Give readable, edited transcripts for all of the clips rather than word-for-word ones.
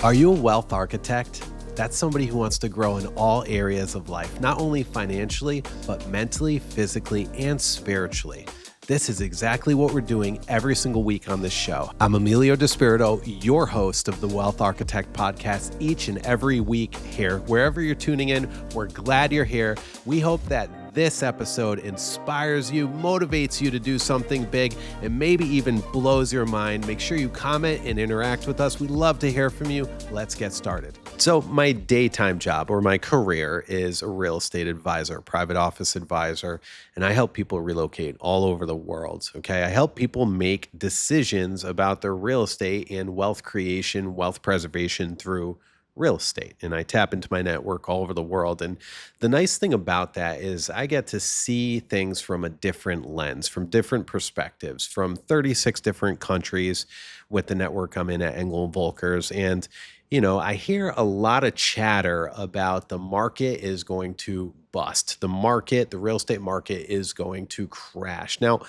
Are you a wealth architect? That's somebody who wants to grow in all areas of life, not only financially, but mentally, physically, and spiritually. This is exactly what we're doing every single week on this show. I'm Emilio Despirito, your host of the Wealth Architect podcast, each and every week here. Wherever you're tuning in, we're glad you're here. We hope that this episode inspires you, motivates you to do something big, and maybe even blows your mind. Make sure you comment and interact with us. We'd love to hear from you. Let's get started. So my daytime job or my career is a real estate advisor, private office advisor, and I help people relocate all over the world. Okay. I help people make decisions about their real estate and wealth creation, wealth preservation through real estate. And I tap into my network all over the world. And the nice thing about that is I get to see things from a different lens, from different perspectives, from 36 different countries with the network I'm in at Engel & Volkers. And I hear a lot of chatter about the market is going to bust. The real estate market is going to crash. Now,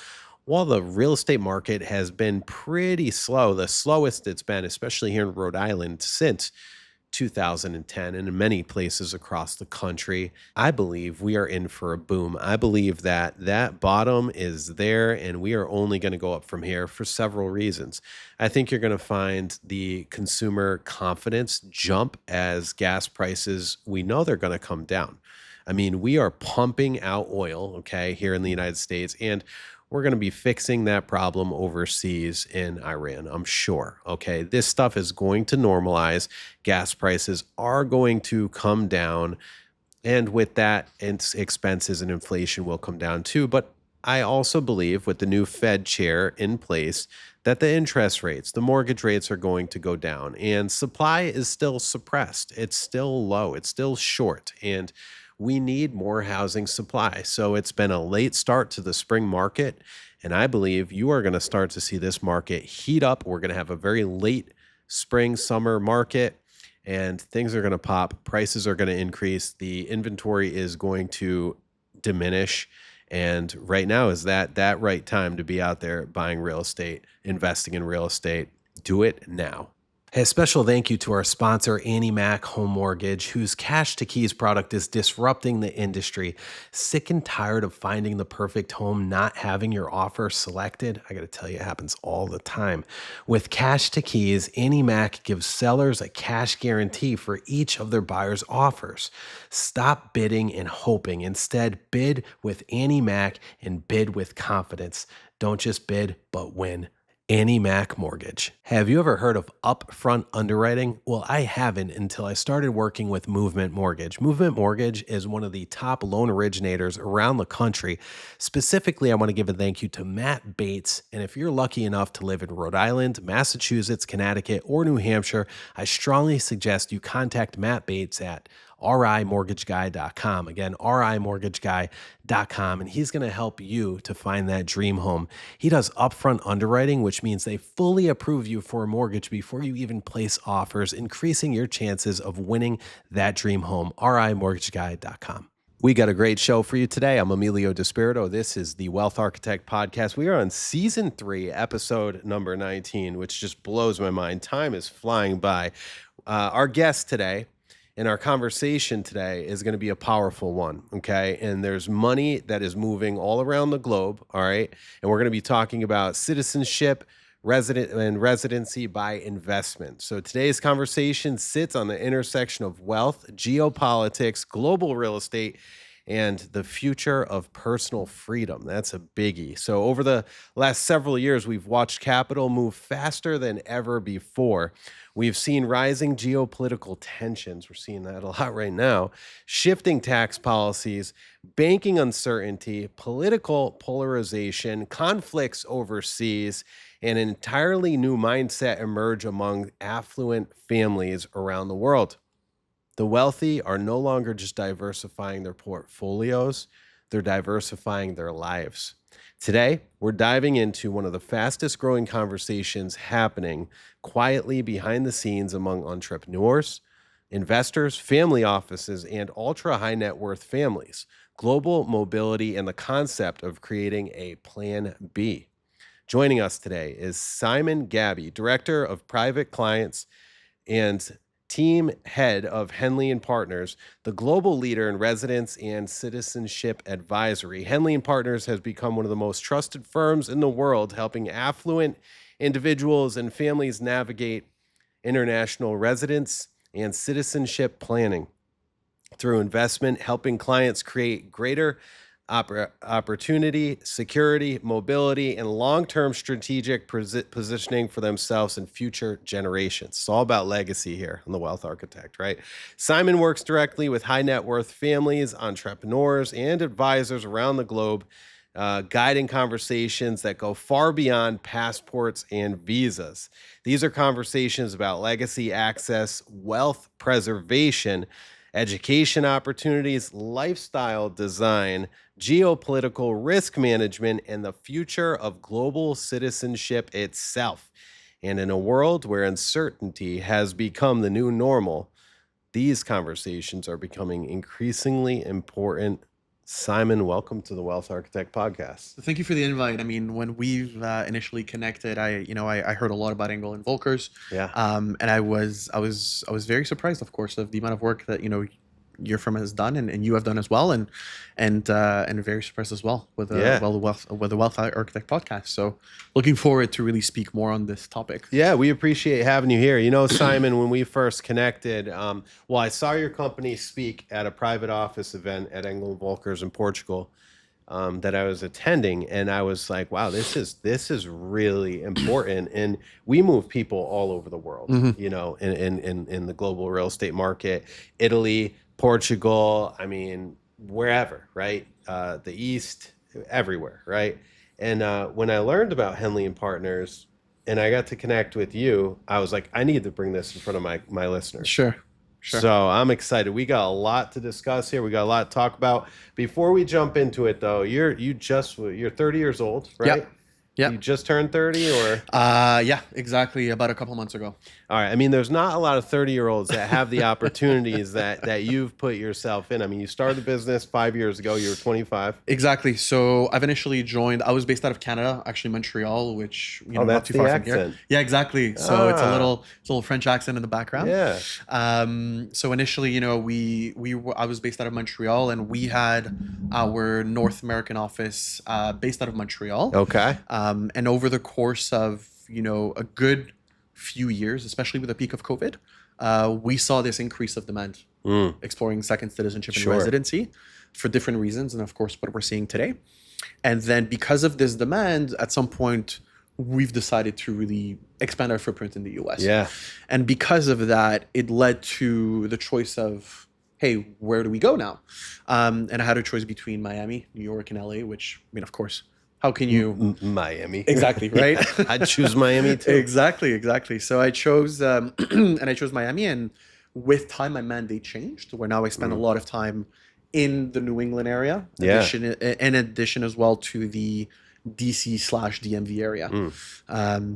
while the real estate market has been pretty slow, the slowest it's been, especially here in Rhode Island, since 2010 and in many places across the country, I believe we are in for a boom. I believe that bottom is there and we are only going to go up from here for several reasons. I think you're going to find the consumer confidence jump as gas prices, we know they're going to come down. I mean, we are pumping out oil, okay, here in the United States, and we're going to be fixing that problem overseas in Iran, I'm sure. Okay, this stuff is going to normalize. Gas prices are going to come down. And with that, expenses and inflation will come down too. But I also believe with the new Fed chair in place that the interest rates, the mortgage rates are going to go down. And supply is still suppressed. It's still low. It's still short. And we need more housing supply. So it's been a late start to the spring market. And I believe you are going to start to see this market heat up. We're going to have a very late spring, summer market, and things are going to pop. Prices are going to increase. The inventory is going to diminish. And right now is that right time to be out there buying real estate, investing in real estate. Do it now. Hey, a special thank you to our sponsor, Annie Mac Home Mortgage, whose Cash to Keys product is disrupting the industry. Sick and tired of finding the perfect home, not having your offer selected? I got to tell you, it happens all the time. With Cash to Keys, Annie Mac gives sellers a cash guarantee for each of their buyers' offers. Stop bidding and hoping. Instead, bid with Annie Mac and bid with confidence. Don't just bid, but win. Annie Mac Mortgage. Have you ever heard of upfront underwriting? Well, I haven't until I started working with Movement Mortgage. Movement Mortgage is one of the top loan originators around the country. Specifically, I want to give a thank you to Matt Bates. And if you're lucky enough to live in Rhode Island, Massachusetts, Connecticut, or New Hampshire, I strongly suggest you contact Matt Bates at rimortgageguy.com. Again, rimortgageguy.com. And he's going to help you to find that dream home. He does upfront underwriting, which means they fully approve you for a mortgage before you even place offers, increasing your chances of winning that dream home. rimortgageguy.com. We got a great show for you today. I'm Emilio Despirito. This is the Wealth Architect Podcast. We are on season 3, episode number 19, which just blows my mind. Time is flying by. Our guest today, and our conversation today is going to be a powerful one, okay? And there's money that is moving all around the globe, all right? And we're going to be talking about citizenship, residency by investment. So today's conversation sits on the intersection of wealth, geopolitics, global real estate, and the future of personal freedom. That's a biggie. So over the last several years, we've watched capital move faster than ever before. We've seen rising geopolitical tensions. We're seeing that a lot right now. Shifting tax policies, banking uncertainty, political polarization, conflicts overseas, and an entirely new mindset emerge among affluent families around the world. The wealthy are no longer just diversifying their portfolios, they're diversifying their lives. Today, we're diving into one of the fastest growing conversations happening quietly behind the scenes among entrepreneurs, investors, family offices, and ultra high net worth families, global mobility, and the concept of creating a plan B. Joining us today is Simon Gabbay, Director of Private Clients and team head of Henley Partners, the global leader in residence and citizenship advisory. Henley Partners has become one of the most trusted firms in the world, helping affluent individuals and families navigate international residence and citizenship planning through investment, helping clients create greater opportunity, security, mobility, and long-term strategic positioning for themselves and future generations. It's all about legacy here on The Wealth Architect, right? Simon works directly with high net worth families, entrepreneurs, and advisors around the globe, guiding conversations that go far beyond passports and visas. These are conversations about legacy access, wealth preservation, education opportunities, lifestyle design, geopolitical risk management, and the future of global citizenship itself. And in a world where uncertainty has become the new normal, these conversations are becoming increasingly important. Simon, welcome to the Wealth Architect podcast. Thank you for the invite. I mean, when we've initially connected, I heard a lot about Engel and Volkers. Yeah. And I was very surprised, of course, of the amount of work that your firm has done and you have done as well, and very surprised as well with the Wealth Architect podcast. So looking forward to really speak more on this topic. Yeah, we appreciate having you here. Simon, when we first connected, I saw your company speak at a private office event at Engel and Volkers in Portugal that I was attending, and I was like, wow, this is really important. And we move people all over the world, in the global real estate market, Italy, Portugal, I mean, wherever, right? The East, everywhere, right? And when I learned about Henley Partners and I got to connect with you, I was like, I need to bring this in front of my listeners. Sure. So I'm excited. We got a lot to discuss here. We got a lot to talk about. Before we jump into it, though, you're 30 years old, right? Yeah. You just turned 30, or? Yeah, exactly. About a couple months ago. All right. I mean, there's not a lot of 30-year-olds that have the opportunities that you've put yourself in. I mean, you started the business 5 years ago. You were 25. Exactly. So I've initially joined. I was based out of Canada, actually Montreal, which not too far from here. Yeah, exactly. So it's a little French accent in the background. Yeah. So initially, I was based out of Montreal, and we had our North American office based out of Montreal. Okay. And over the course of, a good few years, especially with the peak of COVID, we saw this increase of demand, exploring second citizenship and residency for different reasons. And of course, what we're seeing today. And then because of this demand, at some point, we've decided to really expand our footprint in the US. Yeah. And because of that, it led to the choice of, hey, where do we go now? And I had a choice between Miami, New York, and LA, which, I mean, of course, how can you... Miami. Exactly, right? Yeah, I'd choose Miami too. Exactly. So I chose, I chose Miami, and with time, my mandate changed, where now I spend a lot of time in the New England area, in addition as well to the DC/DMV area.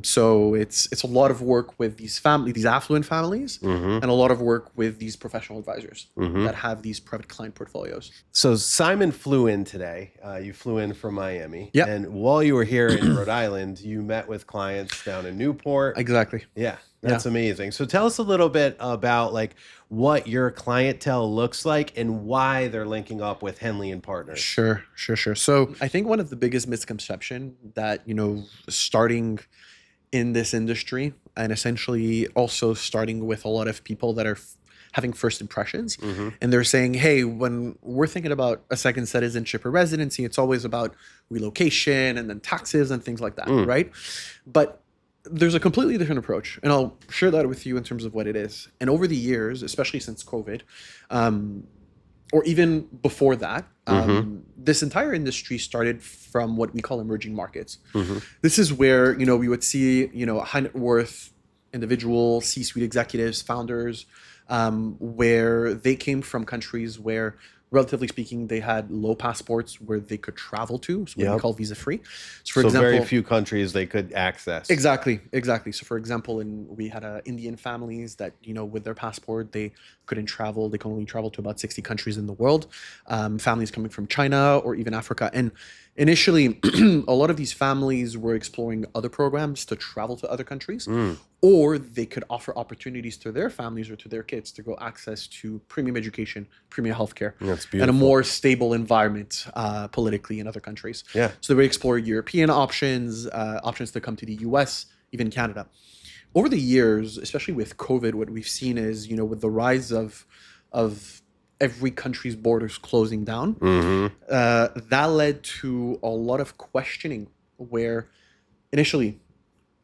So it's a lot of work with these affluent families, and a lot of work with these professional advisors that have these private client portfolios. So Simon flew in today. You flew in from Miami. Yep. And while you were here in Rhode Island, you met with clients down in Newport. Exactly. Yeah. That's amazing. So tell us a little bit about what your clientele looks like and why they're linking up with Henley Partners. Sure. So I think one of the biggest misconception that, starting in this industry, and essentially also starting with a lot of people that are having first impressions, and they're saying, hey, when we're thinking about a second citizenship or residency, it's always about relocation and then taxes and things like that, right? But there's a completely different approach, and I'll share that with you in terms of what it is. And over the years, especially since COVID, or even before that, this entire industry started from what we call emerging markets. This is where, we would see, high net worth individual, C-suite executives, founders, where they came from countries where, relatively speaking, they had low passports where they could travel to, so what we call visa-free. So, for example, very few countries they could access. Exactly. So, for example, we had Indian families that, with their passport, they couldn't travel. They can only travel to about 60 countries in the world. Families coming from China or even Africa. And Initially, a lot of these families were exploring other programs to travel to other countries, Mm. or they could offer opportunities to their families or to their kids to go access to premium education, premium healthcare, That's and a beautiful. more stable environment politically in other countries. Yeah. So they would explore European options, options to come to the US, even Canada. Over the years, especially with COVID, what we've seen is, with the rise of every country's borders closing down, Hmm. that led to a lot of questioning where initially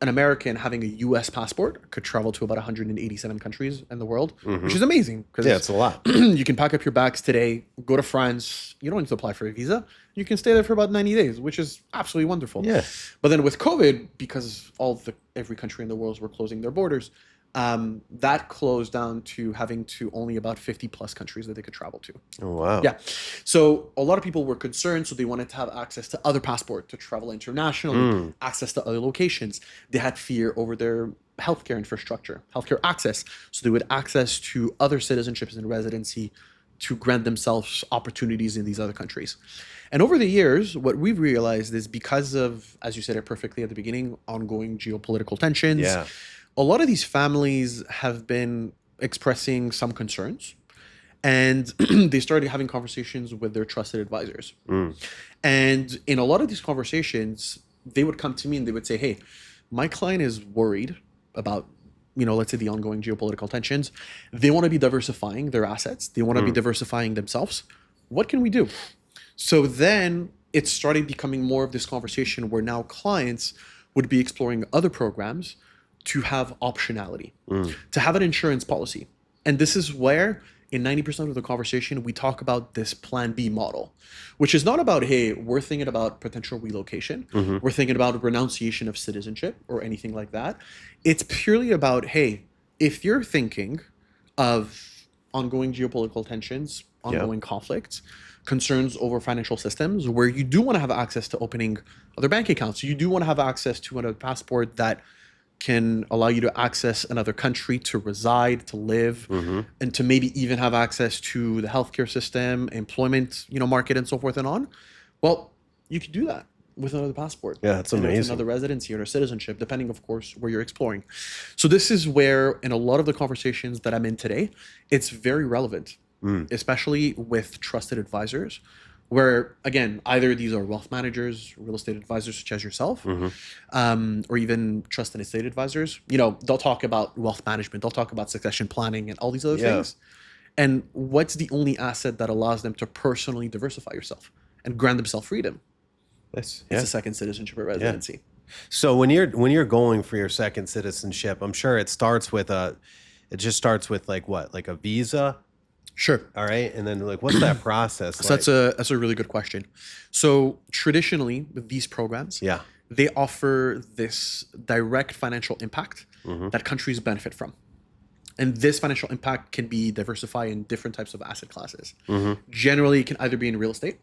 an American having a US passport could travel to about 187 countries in the world, which is amazing because Yeah, it's a lot. you can pack up your bags today, go to France. You don't need to apply for a visa. You can stay there for about 90 days, which is absolutely wonderful. Yeah. But then with COVID, because every country in the world were closing their borders, that closed down to having to only about 50 plus countries that they could travel to. Oh, wow. Yeah. So a lot of people were concerned. So they wanted to have access to other passport to travel internationally, access to other locations. They had fear over their healthcare infrastructure, healthcare access. So they would access to other citizenships and residency to grant themselves opportunities in these other countries. And over the years, what we've realized is because of, as you said it perfectly at the beginning, ongoing geopolitical tensions, Yeah. a lot of these families have been expressing some concerns, and they started having conversations with their trusted advisors. And in a lot of these conversations, they would come to me and they would say, hey, my client is worried about, let's say the ongoing geopolitical tensions. They want to be diversifying their assets. They want to be diversifying themselves. What can we do? So then it started becoming more of this conversation where now clients would be exploring other programs to have optionality, to have an insurance policy. And this is where in 90% of the conversation, we talk about this plan B model, which is not about, hey, we're thinking about potential relocation. We're thinking about renunciation of citizenship or anything like that. It's purely about, hey, if you're thinking of ongoing geopolitical tensions, ongoing conflicts, concerns over financial systems, where you do want to have access to opening other bank accounts, you do want to have access to another passport that can allow you to access another country to reside, to live, and to maybe even have access to the healthcare system, employment, market, and so forth and on. Well, you could do that with another passport. Yeah, that's and with amazing. another residency or citizenship, depending, of course, where you're exploring. So this is where, in a lot of the conversations that I'm in today, it's very relevant, especially with trusted advisors, where, again, either these are wealth managers, real estate advisors such as yourself, or even trust and estate advisors. They'll talk about wealth management, they'll talk about succession planning and all these other things. And what's the only asset that allows them to personally diversify yourself and grant themselves freedom? That's, It's a second citizenship or residency. So when you're going for your second citizenship, I'm sure it just starts with like what? Like a visa? Sure. All right. And then like what's that process So like? that's a really good question. So traditionally, with these programs, Yeah. they offer this direct financial impact that countries benefit from. And this financial impact can be diversified in different types of asset classes. Generally, it can either be in real estate.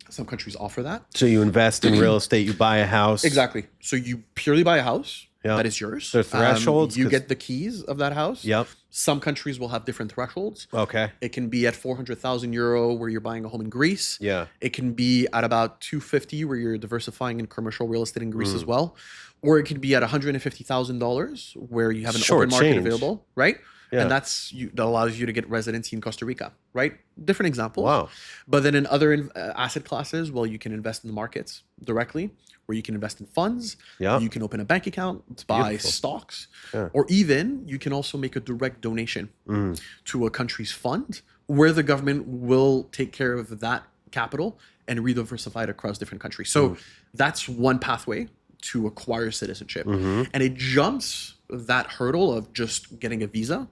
Some countries offer that. So you invest in real estate, you buy a house. Exactly. So you purely buy a house Yeah. that is yours. There are thresholds, You 'cause- get the keys of that house. Yep. Some countries will have different thresholds. Okay. It can be at 400,000 euro where you're buying a home in Greece. Yeah. It can be at about 250 where you're diversifying in commercial real estate in Mm. Greece as well. Or it can be at $150,000 where you have an Short open market change. available, right? Yeah. And that allows you to get residency in Costa Rica, right? Different examples. Wow. But then in other asset classes, well, you can invest in the markets directly, or you can invest in funds. Yeah. You can open a bank account to buy Beautiful. stocks, Yeah. or even you can also make a direct donation Mm. to a country's fund where the government will take care of that capital and rediversify it across different countries. So that's one pathway to acquire citizenship. And it jumps that hurdle of just getting a visa.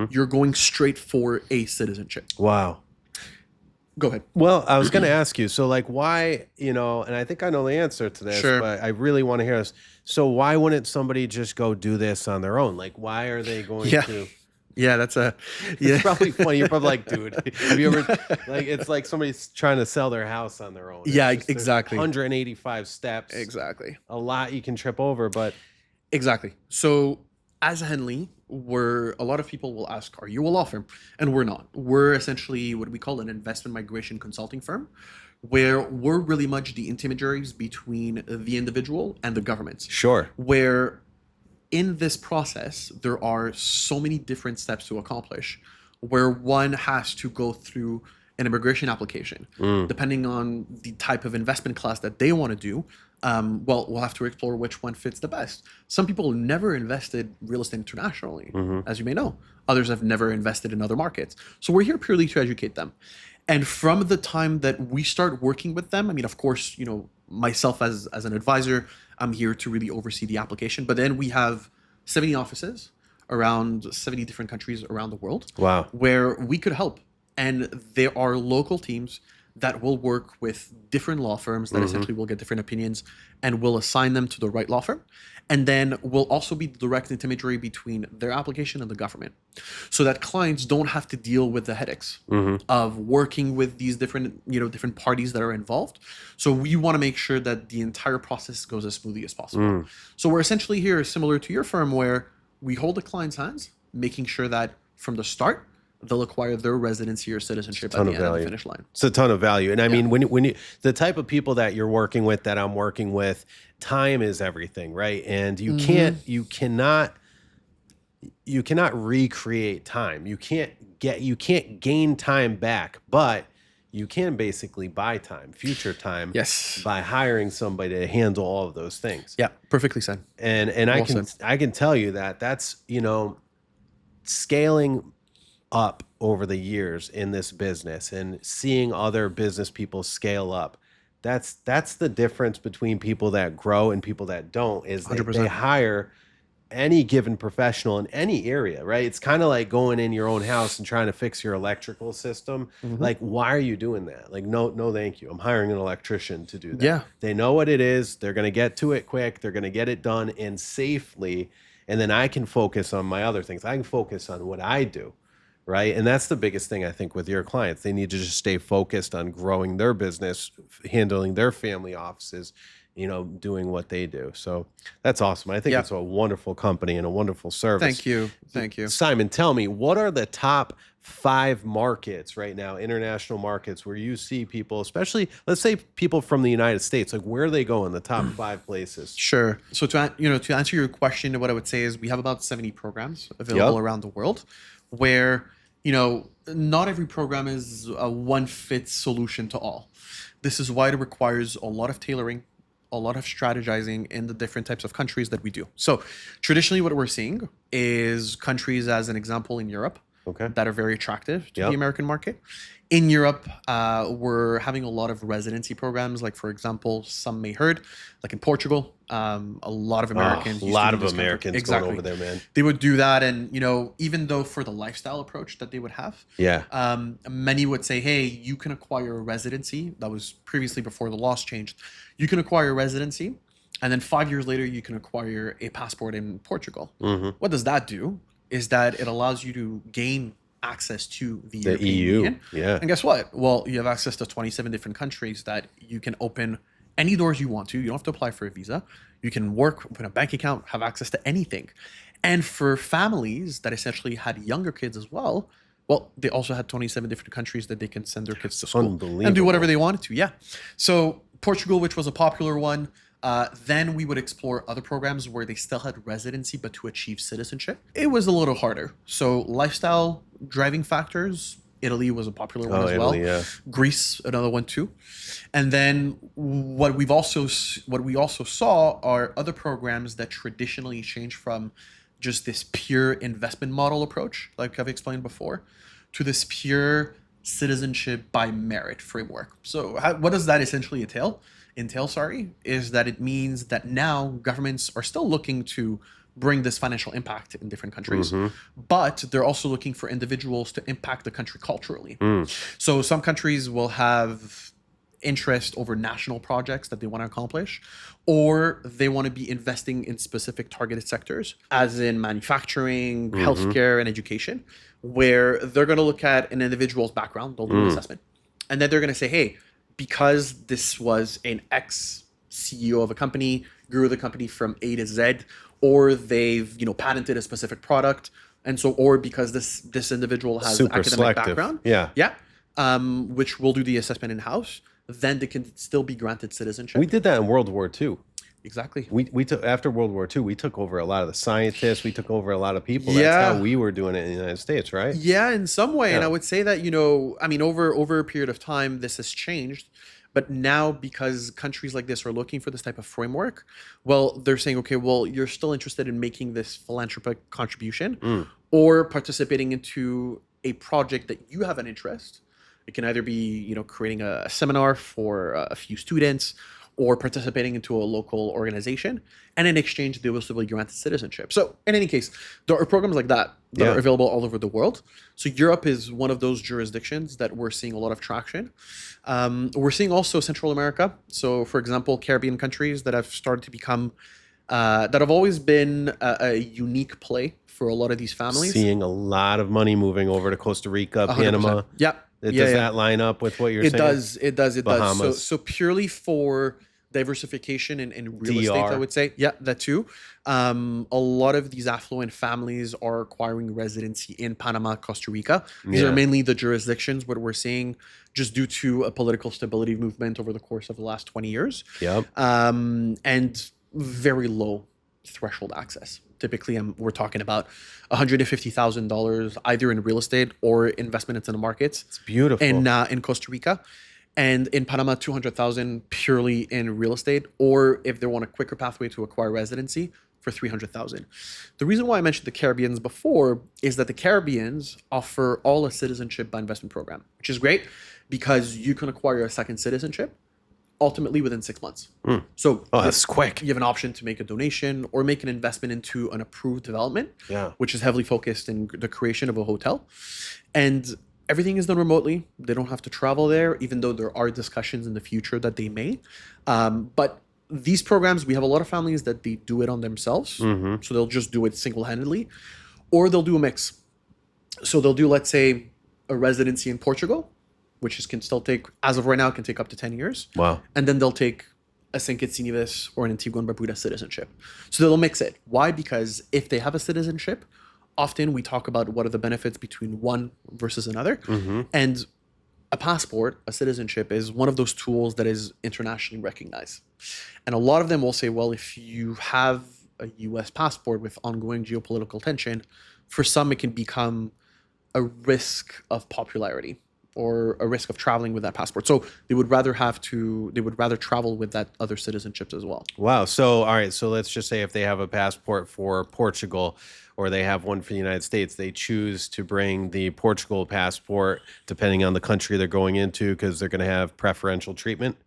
You're going straight for a citizenship. Wow. Go ahead. Well, I was going to ask you, so like why, and I think I know the answer to this, Sure. but I really want to hear this. So why wouldn't somebody just go do this on their own? Like, why are they going Yeah. to? Yeah, that's a It's probably funny. You're probably like, dude, have you ever, like, it's like somebody's trying to sell their house on their own. Yeah, It's just, there's exactly. 185 steps, exactly. a lot you can trip over, but Exactly. So as Henley, a lot of people will ask, are you a law firm? And we're not. We're essentially what we call an investment migration consulting firm. where we're really much the intermediaries between the individual and the government. Sure. Where in this process, there are so many different steps to accomplish, where one has to go through an immigration application, depending on the type of investment class that they want to do. Well, we'll have to explore which one fits the best. Some people never invested real estate internationally, as you may know. Others have never invested in other markets. So we're here purely to educate them. And from the time that we start working with them, I mean, of course, you know, myself as an advisor, I'm here to really oversee the application. But then we have 70 offices around 70 different countries around the world. Wow. Where we could help. And there are local teams that will work with different law firms that essentially will get different opinions and will assign them to the right law firm. And then will also be the direct intermediary between their application and the government, so that clients don't have to deal with the headaches of working with these different, you know, different parties that are involved. So we want to make sure that the entire process goes as smoothly as possible. So we're essentially here similar to your firm, where we hold the client's hands, making sure that from the start, they'll acquire their residency or citizenship at the end of the finish line. It's a ton of value. And I mean, when you, the type of people that you're working with, that I'm working with, time is everything, right? And you cannot recreate time. You can't gain time back, but you can basically buy time, future time, by hiring somebody to handle all of those things. Yeah, perfectly said. And I can tell you that that's, you know, scaling up over the years in this business and seeing other business people scale up. That's the difference between people that grow and people that don't, is they hire any given professional in any area, right? It's kind of like going in your own house and trying to fix your electrical system. Like, why are you doing that? Like, no, thank you. I'm hiring an electrician to do that. Yeah. They know what it is. They're going to get to it quick. They're going to get it done and safely. And then I can focus on my other things. I can focus on what I do. Right. And that's the biggest thing, I think, with your clients. They need to just stay focused on growing their business, handling their family offices, you know, doing what they do. So that's awesome. I think it's a wonderful company and a wonderful service. Thank you. Thank you. Simon, tell me, what are the top 5 markets right now, international markets, where you see people, especially, let's say people from the United States, like where they go in the top 5 places? Sure. So to answer your question, what I would say is we have about 70 programs available around the world, where, you know, not every program is a one-fit solution to all. This is why it requires a lot of tailoring, a lot of strategizing in the different types of countries that we do. So traditionally what we're seeing is countries, as an example, in Europe, that are very attractive to the American market. In Europe, we're having a lot of residency programs, like, for example, some may heard, like in Portugal, a lot of Americans. Going over there, man. They would do that, and, you know, even though for the lifestyle approach that they would have, many would say, hey, you can acquire a residency. That was previously before the laws changed. You can acquire a residency, and then 5 years later, you can acquire a passport in Portugal. What does that do? Is that it allows you to gain access to the European EU. Union. And guess what? Well, you have access to 27 different countries that you can open any doors you want to. You don't have to apply for a visa. You can work, open a bank account, have access to anything. And for families that essentially had younger kids as well, they also had 27 different countries that they can send their kids to school and do whatever they wanted to. Yeah. So Portugal, which was a popular one, then we would explore other programs where they still had residency, but to achieve citizenship, it was a little harder. So lifestyle driving factors, Italy was a popular one as well. Greece, another one too. And then what we also saw are other programs that traditionally change from just this pure investment model approach, like I've explained before, to this pure citizenship by merit framework. So what does that essentially entail, is that it means that now governments are still looking to bring this financial impact in different countries, but they're also looking for individuals to impact the country culturally. So some countries will have interest over national projects that they want to accomplish, or they want to be investing in specific targeted sectors, as in manufacturing, healthcare, and education, where they're going to look at an individual's background, they'll do an assessment, and then they're going to say, hey, because this was an ex-CEO of a company, grew the company from A to Z, or they've, you know, patented a specific product, and so, or because this individual has academic background, which we'll do the assessment in-house, then they can still be granted citizenship. We did that in World War II. Exactly. We took after World War II, we took over a lot of the scientists, we took over a lot of people. Yeah. That's how we were doing it in the United States, right? Yeah, in some way. And Yeah. I would say that, you know, I mean, over a period of time, this has changed. But now, because countries like this are looking for this type of framework, well, they're saying, okay, well, you're still interested in making this philanthropic contribution or participating into a project that you have an interest. It can either be, you know, creating a seminar for a few students or participating into a local organization. And in exchange, they will still be granted citizenship. So in any case, there are programs like that that Yeah. are available all over the world. So Europe is one of those jurisdictions that we're seeing a lot of traction. We're seeing also Central America. So for example, Caribbean countries that have started to become, that have always been a unique play for a lot of these families. Seeing a lot of money moving over to Costa Rica, 100%. Panama. Yeah. Does that line up with what you're It saying? does. It does. It does. Bahamas. So purely for diversification in real estate, DR. I would say. Yeah, that too. A lot of these affluent families are acquiring residency in Panama, Costa Rica. These Yeah. are mainly the jurisdictions what we're seeing just due to a political stability movement over the course of the last 20 years. Yep. And very low threshold access. Typically, we're talking about $150,000 either in real estate or investment into the markets. It's beautiful. In Costa Rica, and in Panama, 200,000 purely in real estate, or if they want a quicker pathway to acquire residency for 300,000. The reason why I mentioned the Caribbeans before is that the Caribbeans offer all a citizenship by investment program, which is great because you can acquire a second citizenship ultimately within 6 months. So That's quick. you have an option to make a donation or make an investment into an approved development, Yeah. which is heavily focused in the creation of a hotel. And everything is done remotely. They don't have to travel there, even though there are discussions in the future that they may. But these programs, we have a lot of families that they do it on themselves. So they'll just do it single-handedly, or they'll do a mix. So they'll do, let's say, a residency in Portugal, which can still take, as of right now, can take up to 10 years. Wow. And then they'll take a St. Kitts and Nevis or an Antigua and Barbuda citizenship. So they'll mix it. Why? Because if they have a citizenship, often we talk about what are the benefits between one versus another. And a passport, a citizenship, is one of those tools that is internationally recognized. And a lot of them will say, well, if you have a US passport with ongoing geopolitical tension, for some it can become a risk of popularity or a risk of traveling with that passport. So they would rather travel with that other citizenships as well. Wow. So, all right. So let's just say if they have a passport for Portugal or they have one for the United States, they choose to bring the Portugal passport depending on the country they're going into because they're going to have preferential treatment.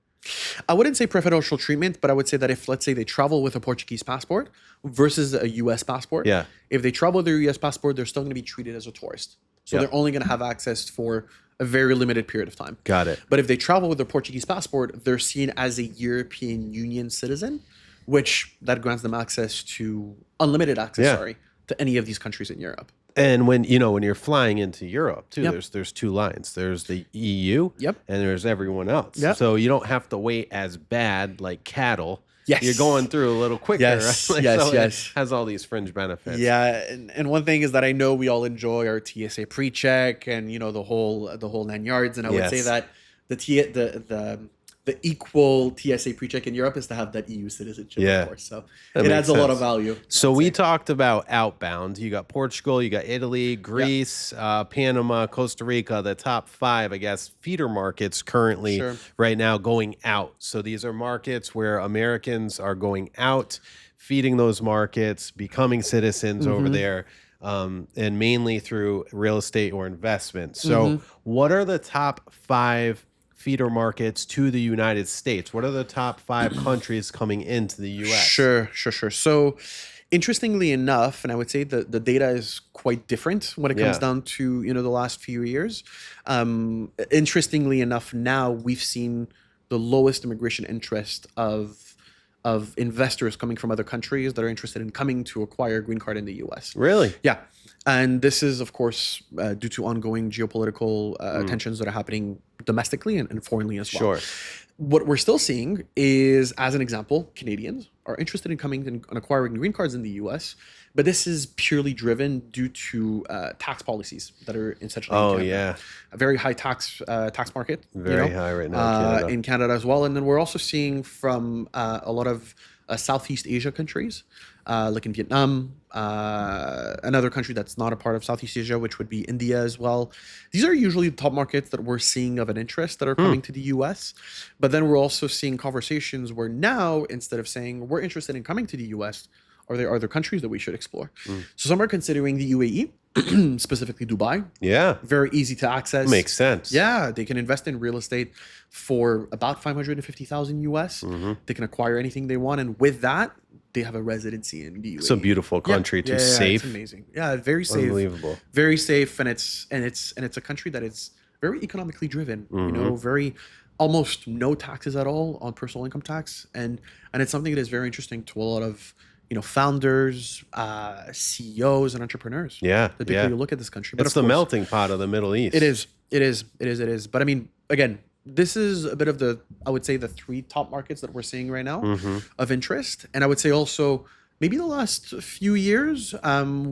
I wouldn't say preferential treatment, but I would say that if, let's say, they travel with a Portuguese passport versus a US passport, Yeah. if they travel with their US passport, they're still going to be treated as a tourist. So Yeah. they're only going to have access for a very limited period of time. Got it. But if they travel with their Portuguese passport, they're seen as a European Union citizen, which that grants them access to unlimited access, Yeah. to any of these countries in Europe. And when you're flying into Europe too, Yep. there's two lines. There's the EU, Yep. and there's everyone else. Yep. So you don't have to wait as bad like cattle. Yes. You're going through a little quicker. Yes, Right? yes, So yes. It has all these fringe benefits. Yeah, and one thing is that I know we all enjoy our TSA pre-check and the whole 9 yards, and I would say Yes. that the equal TSA pre-check in Europe is to have that EU citizenship, Yeah. of course. So That it makes adds a lot of sense. value. So we talked about outbound. You got Portugal, you got Italy, Greece, Panama, Costa Rica, the top 5, I guess, feeder markets currently Sure. right now going out. So these are markets where Americans are going out, feeding those markets, becoming citizens over there, and mainly through real estate or investment. So what are the top 5 feeder markets to the United States? What are the top 5 countries coming into the US? Sure. So interestingly enough, and I would say that the data is quite different when it comes Yeah. down to the last few years. Interestingly enough, now we've seen the lowest immigration interest of investors coming from other countries that are interested in coming to acquire a green card in the US. Really? Yeah. And this is, of course, due to ongoing geopolitical tensions that are happening domestically and foreignly as well. Sure. what we're still seeing is, as an example, Canadians are interested in coming and acquiring green cards in the US, but this is purely driven due to tax policies that are essentially in Oh Canada. yeah, A very high tax market, very high right now in Canada. in Canada as well. And then we're also seeing from a lot of Southeast Asia countries, like in Vietnam, another country that's not a part of Southeast Asia, which would be India as well. These are usually the top markets that we're seeing of an interest that are coming to the US. But then we're also seeing conversations where now, instead of saying we're interested in coming to the US, are there other countries that we should explore? So some are considering the UAE, specifically Dubai. Yeah, Very easy to access. makes sense. Yeah, they can invest in real estate for about 550,000 US. They can acquire anything they want, and with that, they have a residency in the UAE. It's a beautiful country too. Safe, It's amazing. Yeah, very safe. unbelievable. Very safe, and it's a country that is very economically driven. You know, very almost no taxes at all on personal income tax, and it's something that is very interesting to a lot of founders, CEOs, and entrepreneurs. Yeah, that they take a look at this country. But it's of the course, melting pot of the Middle East. it is. It is. It is. It is. But I mean, again, this is a bit of I would say the three top markets that we're seeing right now of interest. And I would say also maybe the last few years,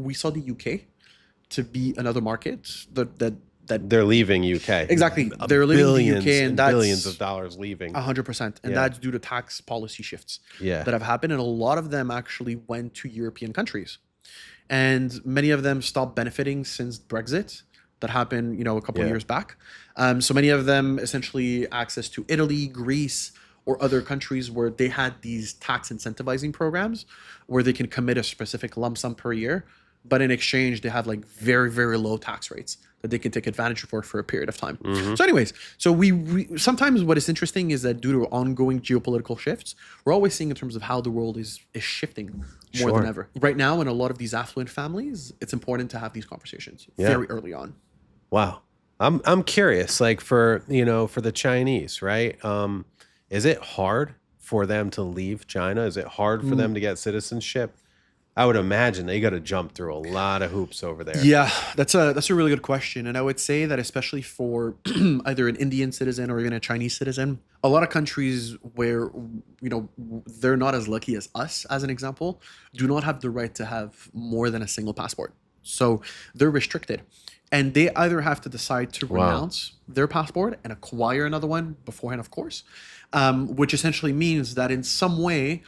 we saw the UK to be another market that They're leaving UK. exactly they're leaving the Billions UK, and that's billions of dollars leaving. 100%, and Yeah. that's due to tax policy shifts Yeah. that have happened, and a lot of them actually went to European countries, and many of them stopped benefiting since Brexit that happened, a couple of Yeah. years back. So many of them essentially access to Italy, Greece, or other countries where they had these tax incentivizing programs where they can commit a specific lump sum per year, but in exchange they have like very, very low tax rates that they can take advantage for a period of time. So anyways, so we sometimes what is interesting is that due to ongoing geopolitical shifts, we're always seeing in terms of how the world is shifting more than Sure. ever. Right now, in a lot of these affluent families, it's important to have these conversations very early on. Wow. I'm curious, like for the Chinese, right? Is it hard for them to leave China? Is it hard for them to get citizenship? I would imagine they got to jump through a lot of hoops over there. Yeah, that's a really good question, and I would say that especially for either an Indian citizen or even a Chinese citizen, a lot of countries where they're not as lucky as us, as an example, do not have the right to have more than a single passport, so they're restricted, and they either have to decide to renounce their passport and acquire another one beforehand, of course, which essentially means that in some way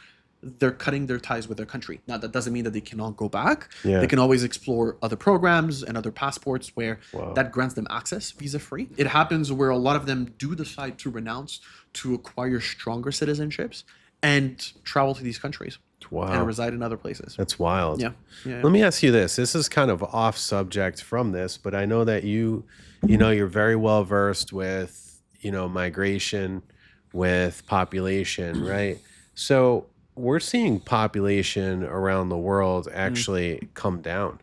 they're cutting their ties with their country. Now, that doesn't mean that they cannot go back. Yeah. They can always explore other programs and other passports where that grants them access visa-free. It happens where a lot of them do decide to renounce to acquire stronger citizenships and travel to these countries and reside in other places. That's wild. Yeah. Let me ask you this. This is kind of off subject from this, but I know that you're very well versed with, migration, with population, right? So we're seeing population around the world actually come down.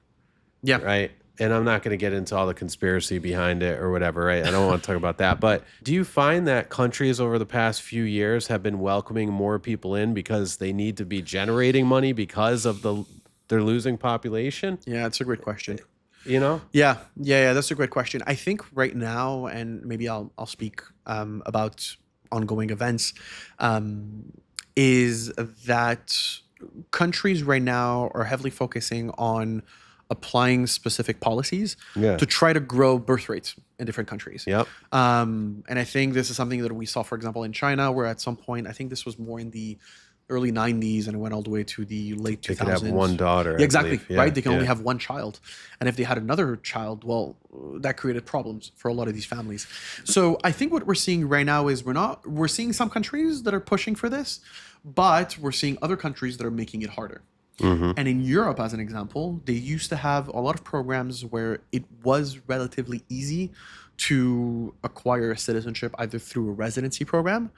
Yeah. Right. And I'm not going to get into all the conspiracy behind it or whatever, right? I don't want to talk about that. But do you find that countries over the past few years have been welcoming more people in because they need to be generating money because of they're losing population? Yeah, it's a great question. Yeah. Yeah, that's a great question. I think right now, and maybe I'll speak about ongoing events, is that countries right now are heavily focusing on applying specific policies to try to grow birth rates in different countries. Yep. And I think this is something that we saw, for example, in China, where at some point, I think this was more in the early 90s and it went all the way to the late 2000s. They could have one daughter. Yeah, exactly. I believe. Right. They can only have one child. And if they had another child, well, that created problems for a lot of these families. So I think what we're seeing right now is we're seeing some countries that are pushing for this, but we're seeing other countries that are making it harder. And in Europe, as an example, they used to have a lot of programs where it was relatively easy to acquire a citizenship either through a residency program,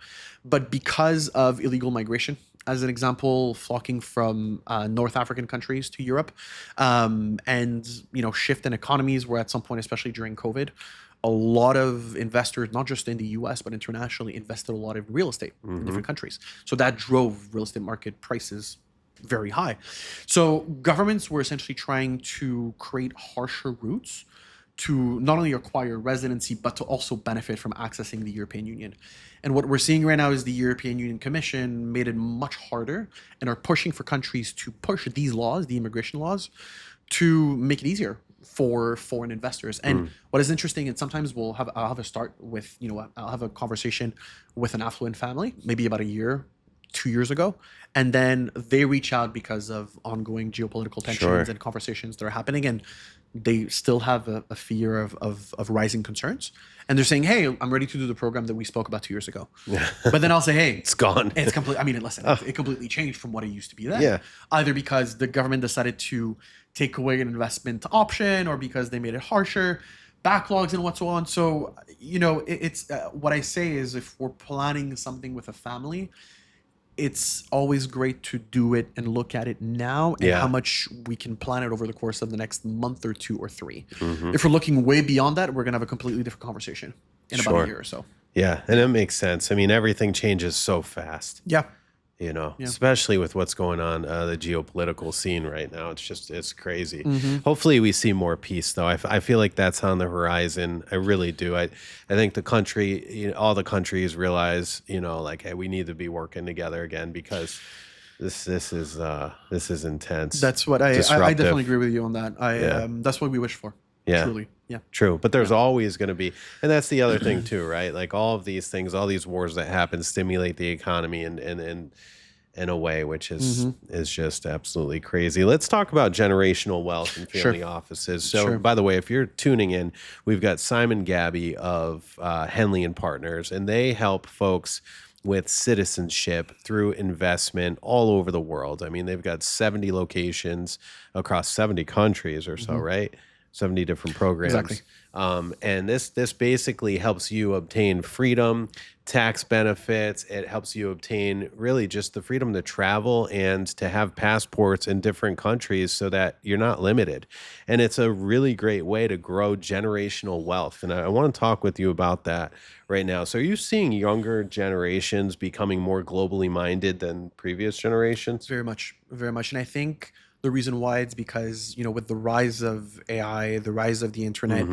but because of illegal migration, as an example, flocking from North African countries to Europe, and shift in economies where at some point, especially during COVID, a lot of investors, not just in the US, but internationally, invested a lot in real estate in different countries. So that drove real estate market prices very high. So governments were essentially trying to create harsher routes to not only acquire residency, but to also benefit from accessing the European Union. And what we're seeing right now is the European Union Commission made it much harder and are pushing for countries to push these laws, the immigration laws, to make it easier for foreign investors. And what is interesting, and sometimes I'll have a start with, I'll have a conversation with an affluent family, maybe about a year, 2 years ago, and then they reach out because of ongoing geopolitical tensions and conversations that are happening, and they still have a fear of rising concerns, and they're saying, hey, I'm ready to do the program that we spoke about 2 years ago. But then I'll say, hey, it's gone. It's complete. I mean, listen, it completely changed from what it used to be then. Either because the government decided to take away an investment option, or because they made it harsher, backlogs and what's so on. So, it's what I say is, if we're planning something with a family, it's always great to do it and look at it now, and how much we can plan it over the course of the next month or 2 or 3. If we're looking way beyond that, we're going to have a completely different conversation in about a year or so. Yeah. And it makes sense. I mean, everything changes so fast. Yeah. Especially with what's going on, the geopolitical scene right now. It's crazy. Hopefully we see more peace, though. I feel like that's on the horizon. I really do. I think the country, all the countries realize, like, hey, we need to be working together again, because this is intense. That's what I definitely agree with you on that. That's what we wish for. Yeah. Truly. Yeah. True. But there's always going to be, and that's the other thing too, right? Like, all of these things, all these wars that happen stimulate the economy in a way which is just absolutely crazy. Let's talk about generational wealth and family offices. So by the way, if you're tuning in, we've got Simon Gabbay of Henley Partners, and they help folks with citizenship through investment all over the world. I mean, they've got 70 locations across 70 countries or so, right? 70 different programs. Exactly. And this basically helps you obtain freedom, tax benefits. It helps you obtain really just the freedom to travel and to have passports in different countries so that you're not limited. And it's a really great way to grow generational wealth. And I want to talk with you about that right now. So are you seeing younger generations becoming more globally minded than previous generations? Very much, very much. And I think the reason why it's because, with the rise of AI, the rise of the internet,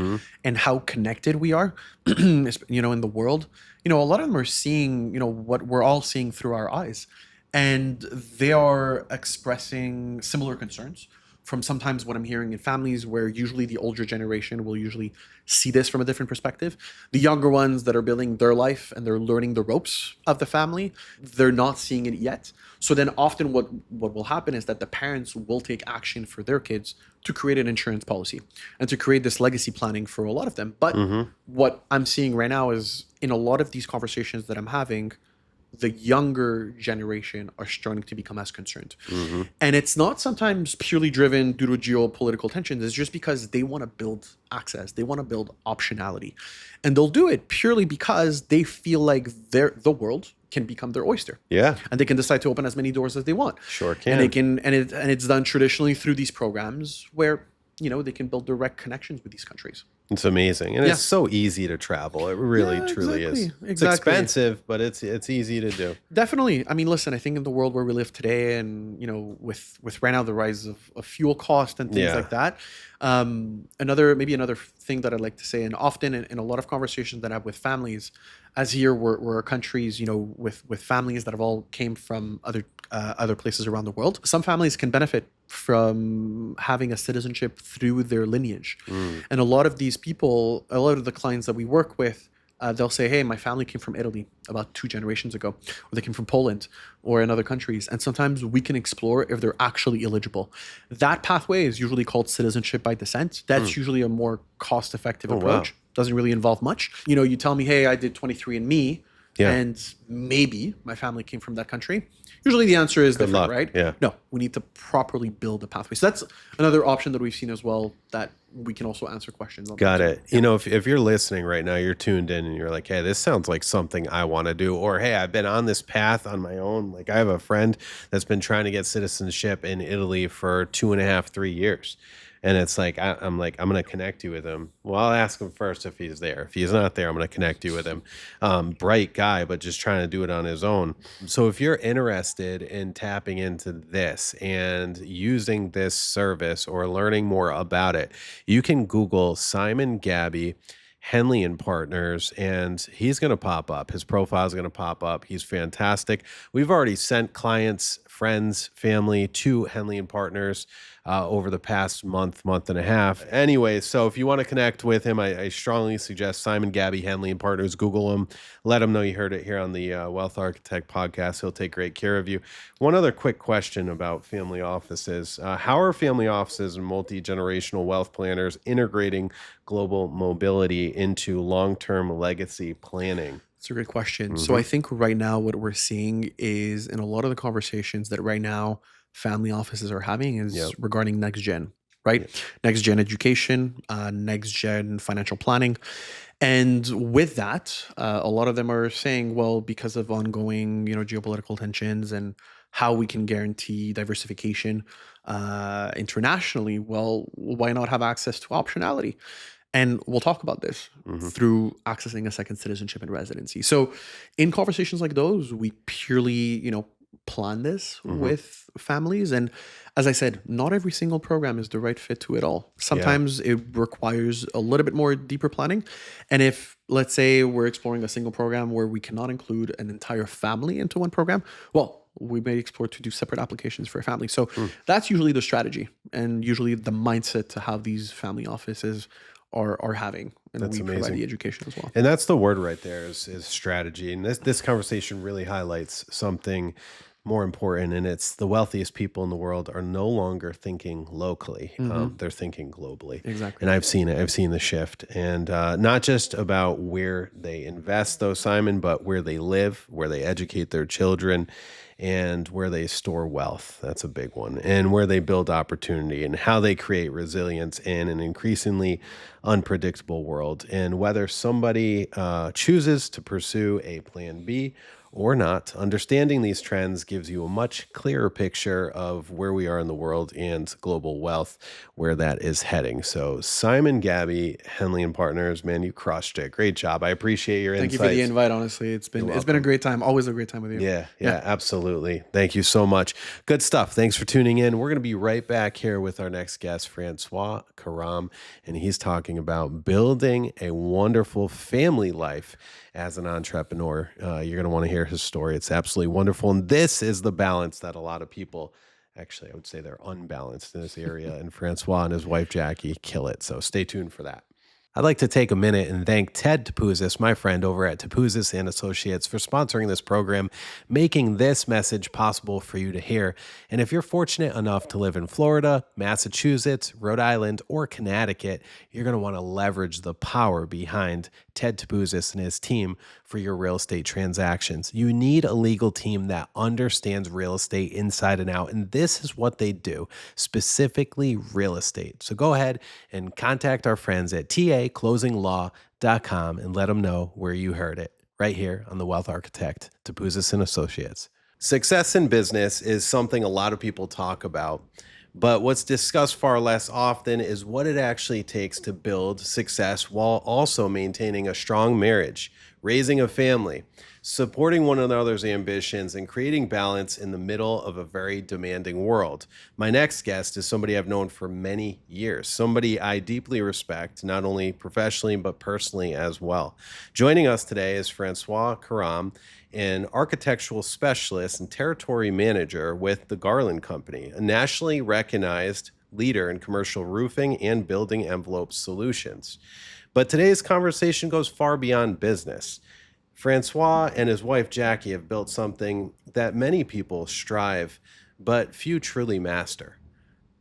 and how connected we are, in the world, a lot of them are seeing, what we're all seeing through our eyes. And they are expressing similar concerns from sometimes what I'm hearing in families, where usually the older generation will usually see this from a different perspective. The younger ones that are building their life and they're learning the ropes of the family, they're not seeing it yet. So then often what will happen is that the parents will take action for their kids to create an insurance policy and to create this legacy planning for a lot of them. But what I'm seeing right now is, in a lot of these conversations that I'm having, the younger generation are starting to become as concerned. And it's not sometimes purely driven due to geopolitical tensions. It's just because they want to build access. They want to build optionality. And they'll do it purely because they feel like the world can become their oyster. Yeah. And they can decide to open as many doors as they want. Sure can. And they can, and it's done traditionally through these programs where, they can build direct connections with these countries. It's amazing. And it's so easy to travel. It really, truly is. It's expensive, but it's easy to do. Definitely. I mean, listen, I think in the world where we live today, and, with right now the rise of fuel cost and things like that, another thing that I'd like to say, and often in a lot of conversations that I have with families, as here we're countries, with families that have all came from other places around the world. Some families can benefit from having a citizenship through their lineage. And a lot of these people, a lot of the clients that we work with, they'll say, hey, my family came from Italy about 2 generations ago, or they came from Poland or in other countries. And sometimes we can explore if they're actually eligible. That pathway is usually called citizenship by descent. That's usually a more cost-effective approach. Wow. Doesn't really involve much. You tell me, hey, I did 23andMe, and maybe my family came from that country. Usually the answer is different, right? Yeah. No, we need to properly build a pathway. So that's another option that we've seen as well, that we can also answer questions on. Got it. Yeah. If you're listening right now, you're tuned in and you're like, hey, this sounds like something I want to do. Or, hey, I've been on this path on my own. Like, I have a friend that's been trying to get citizenship in Italy for 2.5, 3 years. And it's like, I'm going to connect you with him. Well, I'll ask him first if he's there. If he's not there, I'm going to connect you with him. Bright guy, but just trying to do it on his own. So if you're interested interested in tapping into this and using this service or learning more about it, you can Google Simon Gabbay, Henley and Partners, and he's going to pop up. His profile is going to pop up. He's fantastic. We've already sent clients, friends, family to Henley and Partners over the past month and a half. Anyway, so if you want to connect with him, I strongly suggest Simon Gabbay, Henley and Partners. Google him. Let him know you heard it here on the Wealth Architect podcast. He'll take great care of you. One other quick question about family offices. How are family offices and multi-generational wealth planners integrating global mobility into long-term legacy planning? It's a great question. So I think right now what we're seeing is in a lot of the conversations that right now family offices are having is regarding next gen, right? Next gen education, next gen financial planning. And with that, a lot of them are saying, well, because of ongoing, geopolitical tensions and how we can guarantee diversification internationally, well, why not have access to optionality? And we'll talk about this through accessing a second citizenship and residency. So in conversations like those, we purely, plan this with families. And as I said, not every single program is the right fit to it all. Sometimes it requires a little bit more deeper planning. And if, let's say, we're exploring a single program where we cannot include an entire family into one program, well, we may explore to do separate applications for a family. So that's usually the strategy and usually the mindset to how these family offices are having, and That's we amazing. provide the education as well. And that's the word right there is strategy. And this conversation really highlights something more important, and it's the wealthiest people in the world are no longer thinking locally. They're thinking globally. Exactly. And I've seen it. I've seen the shift. And not just about where they invest, though, Simon, but where they live, where they educate their children, and where they store wealth. That's a big one. And where they build opportunity and how they create resilience in an increasingly unpredictable world. And whether somebody chooses to pursue a plan B or not, understanding these trends gives you a much clearer picture of where we are in the world and global wealth, where that is heading. So Simon Gabbay, Henley and Partners, man, you crushed it. Great job. I appreciate your insights. Thank you for the invite. Honestly, it's been a great time. Always a great time with you. Yeah, absolutely. Thank you so much. Good stuff. Thanks for tuning in. We're going to be right back here with our next guest, Francois Karam, and he's talking about building a wonderful family life as an entrepreneur. You're going to want to hear his story. It's absolutely wonderful. And this is the balance that a lot of people, actually, I would say they're unbalanced in this area. And Francois and his wife, Jackie, kill it. So stay tuned for that. I'd like to take a minute and thank Ted Tepuzis, my friend over at Tepuzis and Associates, for sponsoring this program, making this message possible for you to hear. And if you're fortunate enough to live in Florida, Massachusetts, Rhode Island, or Connecticut, you're going to want to leverage the power behind Ted Tepuzis and his team for your real estate transactions. You need a legal team that understands real estate inside and out, and this is what they do, specifically real estate. So go ahead and contact our friends at taclosinglaw.com and let them know where you heard it, right here on The Wealth Architect, Tepuzis and Associates. Success in business is something a lot of people talk about, but what's discussed far less often is what it actually takes to build success while also maintaining a strong marriage, raising a family, supporting one another's ambitions, and creating balance in the middle of a very demanding world. My next guest is somebody I've known for many years, somebody I deeply respect, not only professionally, but personally as well. Joining us today is Francois Karam, an architectural specialist and territory manager with the Garland Company, a nationally recognized leader in commercial roofing and building envelope solutions. But today's conversation goes far beyond business. Francois and his wife Jackie have built something that many people strive, but few truly master.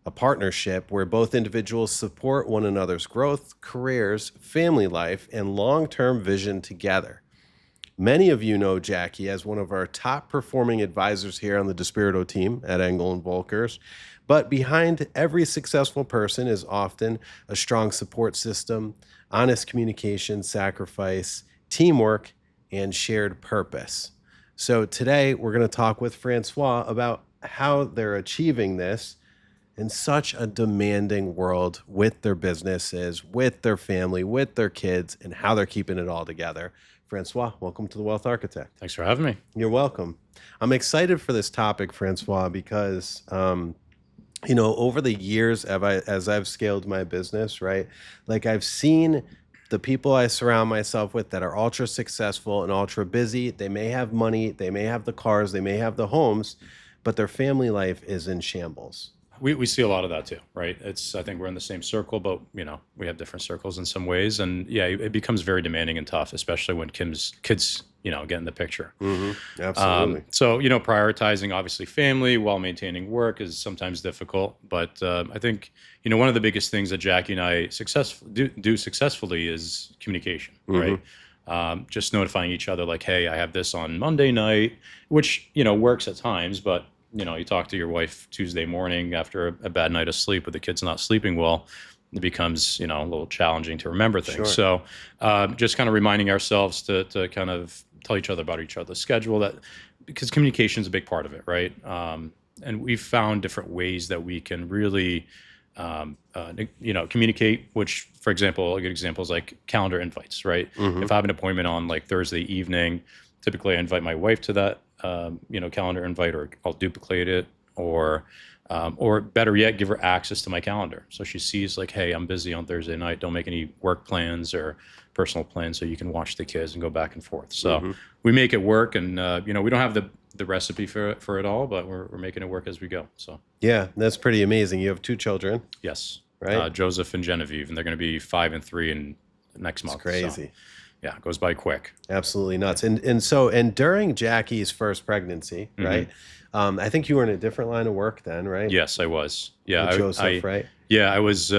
A partnership where both individuals support one another's growth, careers, family life, and long-term vision together. Many of you know Jackie as one of our top performing advisors here on the Despirito team at Engel & Volkers. But behind every successful person is often a strong support system, honest communication, sacrifice, teamwork, and shared purpose. So today we're going to talk with Francois about how they're achieving this in such a demanding world with their businesses, with their family, with their kids, and how they're keeping it all together. Francois, welcome to The Wealth Architect. Thanks for having me. You're welcome. I'm excited for this topic, Francois, because over the years, as I've scaled my business, right? Like I've seen the people I surround myself with that are ultra successful and ultra busy. They may have money, they may have the cars, they may have the homes, but their family life is in shambles. We see a lot of that too, right? I think we're in the same circle, but we have different circles in some ways, and yeah, it becomes very demanding and tough, especially when kids get in the picture. Absolutely. So prioritizing obviously family while maintaining work is sometimes difficult, but I think one of the biggest things that Jackie and I do successfully is communication, right? Just notifying each other like, hey, I have this on Monday night, which works at times, but you talk to your wife Tuesday morning after a bad night of sleep with the kids not sleeping well, it becomes, a little challenging to remember things. Sure. So just kind of reminding ourselves to kind of tell each other about each other's schedule, because communication is a big part of it, right? And we've found different ways that we can really, communicate, which, for example, a good example is like calendar invites, right? If I have an appointment on like Thursday evening, typically I invite my wife to that, calendar invite, or I'll duplicate it, or better yet, give her access to my calendar. So she sees like, hey, I'm busy on Thursday night. Don't make any work plans or personal plans so you can watch the kids and go back and forth. So we make it work, and, we don't have the recipe for it all, but we're making it work as we go. So yeah, that's pretty amazing. You have 2 children. yes. Right. Joseph and Genevieve, and they're going to be 5 and 3 in next month. It's crazy. So, yeah, it goes by quick. Absolutely nuts. And during Jackie's first pregnancy, right? I think you were in a different line of work then, right? Yes, I was. Yeah, With Joseph, right? Yeah, I was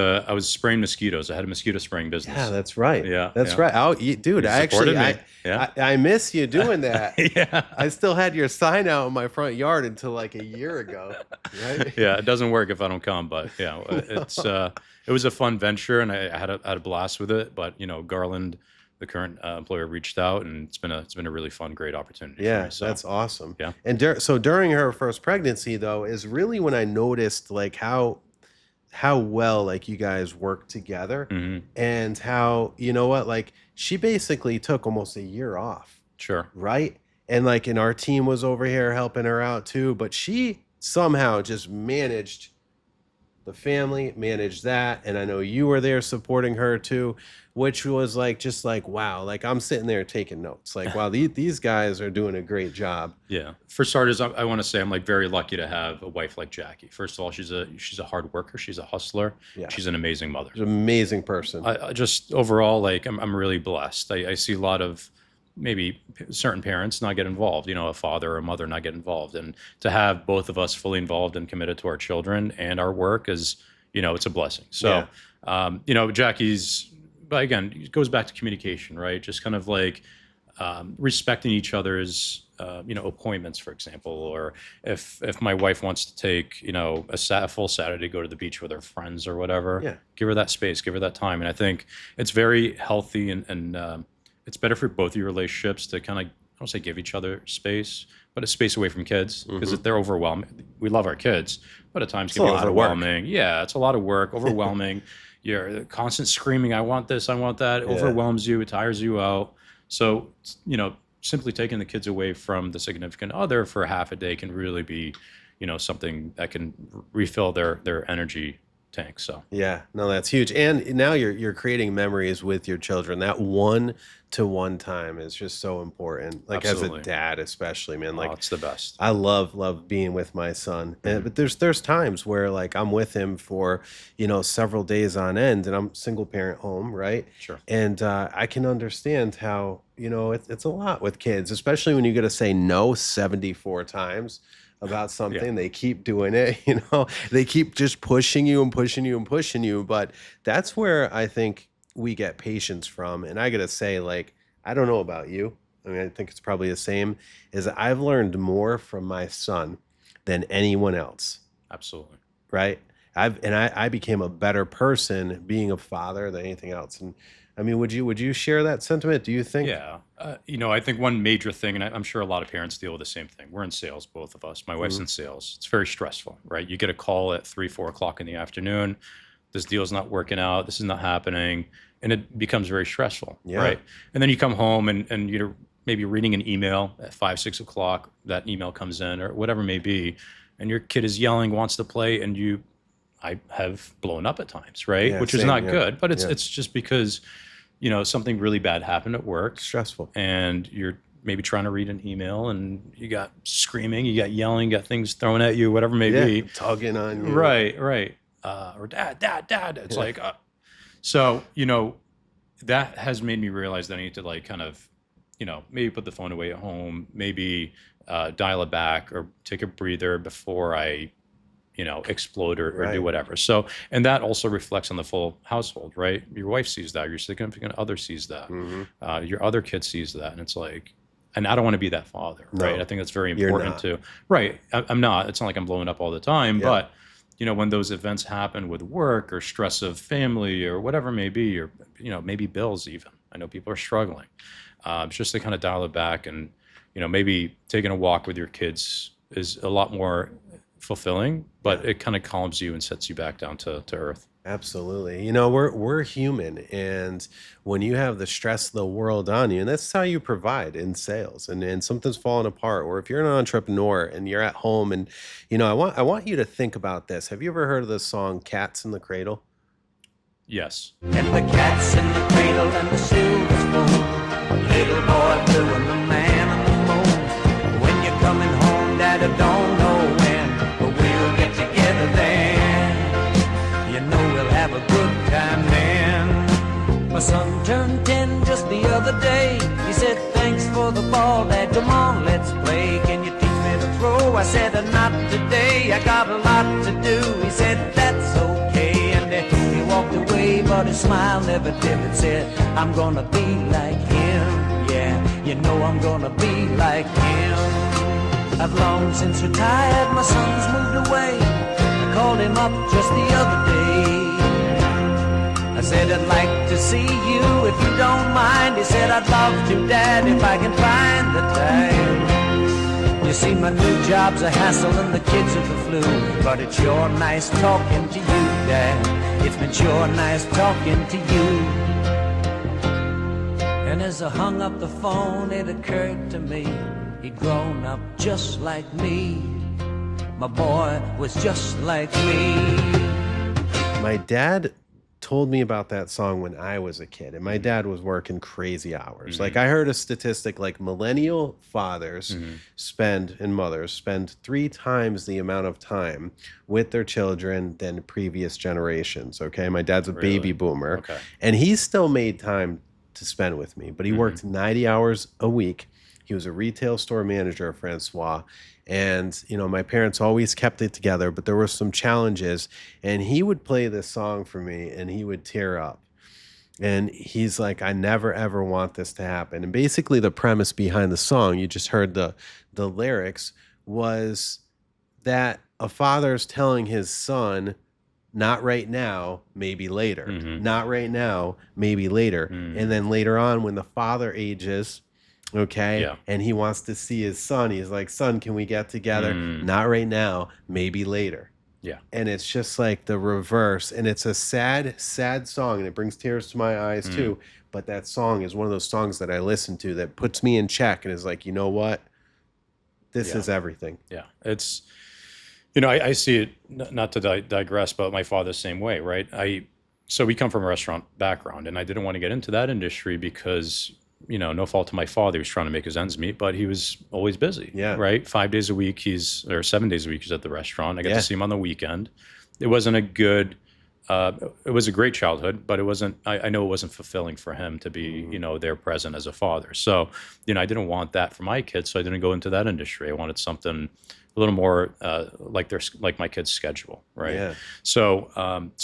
spraying mosquitoes. I had a mosquito spraying business. Yeah, that's right. Yeah, that's yeah. right. Oh, dude, You I actually, supported me. I miss you doing that. Yeah. I still had your sign out in my front yard until like a year ago, right? Yeah, it doesn't work if I don't come, but yeah, it was a fun venture, and I had a blast with it. But Garland, the current employer, reached out, and it's been a really fun, great opportunity. Yeah, for me, so. that's awesome. Yeah. And so during her first pregnancy, though, is really when I noticed like how well like you guys work together, and how like she basically took almost a year off. Sure. Right. And our team was over here helping her out too, but she somehow just managed the family, managed that, and I know you were there supporting her too, which was just wow, I'm sitting there taking notes, wow, these guys are doing a great job. Yeah. For starters, I want to say I'm very lucky to have a wife like Jackie. First of all, she's a hard worker, she's a hustler, Yeah. she's an amazing mother. She's an amazing person. I just overall, I'm really blessed. I see a lot of maybe certain parents not get involved, a father or a mother not get involved, and to have both of us fully involved and committed to our children and our work is, it's a blessing. So, Jackie's, but again, it goes back to communication, right? Just kind of respecting each other's, appointments, for example, or if my wife wants to take, a full Saturday to go to the beach with her friends or whatever, give her that space, give her that time. And I think it's very healthy, and it's better for both of your relationships to kind of, I don't say give each other space, but a space away from kids, because they're overwhelming. We love our kids, but at times it can be overwhelming. Yeah, it's a lot of work, overwhelming. You're constant screaming, I want this, I want that. It overwhelms you, it tires you out. So, simply taking the kids away from the significant other for half a day can really be, something that can refill their energy tank. So yeah, no, that's huge. And now you're creating memories with your children. That one-to-one time is just so important. Absolutely. As a dad, especially, man. It's the best. I love being with my son. But there's times where I'm with him for, several days on end, and I'm single parent home, right? Sure. And I can understand how, it's a lot with kids, especially when you got to say no 74 times about something. They keep doing it, they keep just pushing you and pushing you and pushing you. But that's where I think we get patience from. And I gotta say, I don't know about you, I mean, I think it's probably the same, is I've learned more from my son than anyone else. Absolutely. Right. I became a better person being a father than anything else. And I mean, would you share that sentiment? Do you think? Yeah. I think one major thing, and I'm sure a lot of parents deal with the same thing. We're in sales, both of us. My wife's in sales. It's very stressful, right? You get a call at 3-4 o'clock in the afternoon. This deal's not working out. This is not happening. And it becomes very stressful, right? And then you come home and you're, maybe reading an email at 5, 6 o'clock, that email comes in or whatever it may be, and your kid is yelling, wants to play, and I have blown up at times, right? Yeah, Which is same, not yeah. good, but Yeah. it's just because, something really bad happened at work, Stressful. and you're maybe trying to read an email, and you got screaming, you got yelling, you got things thrown at you, whatever it may be. Tugging on you. Right. Or dad. It's like, so, that has made me realize that I need to like kind of, maybe put the phone away at home, maybe dial it back or take a breather before I, explode or Right. do whatever. So, and that also reflects on the full household, right? Your wife sees that, your significant other sees that, your other kid sees that. And it's like, and I don't want to be that father, right? No, I think that's very you're important not. too. Right. I'm not. It's not like I'm blowing up all the time, Yeah. but when those events happen with work or stress of family or whatever it may be, or, maybe bills even. I know people are struggling. It's just to kind of dial it back and, maybe taking a walk with your kids is a lot more fulfilling, but it kind of calms you and sets you back down to earth. Absolutely. We're human, and when you have the stress of the world on you, and that's how you provide in sales, and something's falling apart, or if you're an entrepreneur and you're at home, and I want you to think about this. Have you ever heard of the song Cats in the Cradle? Yes. And the cat's in the cradle and the silver spoon. Little boy blue and the man on the moon. When you're coming home, Dad, I don't know when, but we'll get together then. You know we'll have a good time then. My son turned 10 just the other day. He said, thanks for the ball, Dad, come on, let's play. Can you teach me to throw? I said, not today, I got a lot to do. He said, that's okay, and he walked away, but his smile never dimmed. Said, I'm gonna be like him, yeah, I'm gonna be like him. I've long since retired, my son's moved away. I called him up just the other day. I said, I'd like to see you if you don't mind. He said, I'd love to, Dad, if I can find the time. You see, my new job's a hassle and the kids are the flu, but it's sure nice talking to you, Dad. It's been sure nice talking to you. And as I hung up the phone, it occurred to me, he'd grown up just like me. My boy was just like me. My dad told me about that song when I was a kid, and my dad was working crazy hours. Like, I heard a statistic, like millennial fathers and mothers spend 3 times the amount of time with their children than previous generations. Okay, my dad's a baby boomer, Okay. and he still made time to spend with me, but he worked 90 hours a week. He was a retail store manager, Francois. And, my parents always kept it together, but there were some challenges. And he would play this song for me and he would tear up. And he's like, I never, ever want this to happen. And basically the premise behind the song, you just heard the lyrics, was that a father's telling his son, not right now, maybe later. Not right now, maybe later. And then later on, when the father ages, okay, and he wants to see his son, he's like, son, can we get together? Not right now, maybe later. Yeah. And it's just like the reverse. And it's a sad, sad song, and it brings tears to my eyes too. But that song is one of those songs that I listen to that puts me in check and is like, you know what? This is everything. Yeah. It's, I see it, not to digress, but my father's the same way, right? So we come from a restaurant background, and I didn't want to get into that industry because, no fault to my father. He was trying to make his ends meet, but he was always busy. Yeah. Right. 5 days a week, or 7 days a week, he's at the restaurant. I got to see him on the weekend. It wasn't a good, it was a great childhood, but it wasn't, I know it wasn't fulfilling for him to be, there present as a father. So, I didn't want that for my kids. So I didn't go into that industry. I wanted something a little more like my kid's schedule, right? Yeah. So